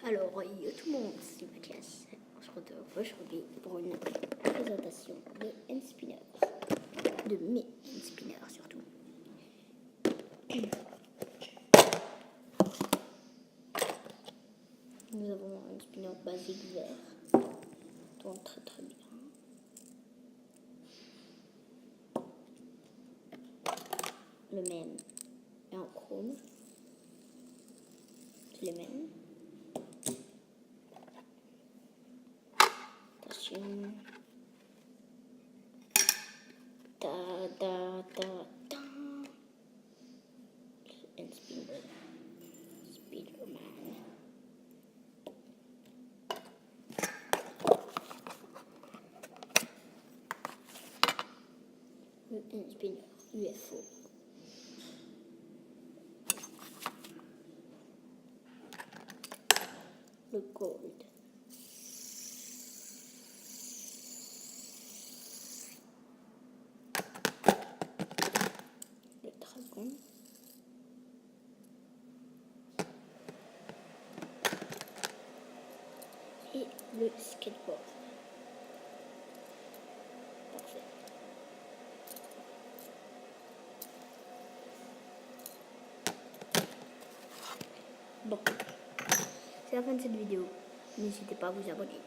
Alors, yo tout le monde, c'est Mathias. On se retrouve aujourd'hui pour une présentation de N-Spinner. De mes N-Spinner surtout. Nous avons un spinner basique vert. Tourne très très bien. Le même est en chrome. C'est les mêmes. Attention. Ta ta ta ta. N-Spinner. Spiderman. Le N-Spinner UFO. Le gold. Le dragon. Et le skateboard. Parfait. Bon, c'est la fin de cette vidéo. N'hésitez pas à vous abonner.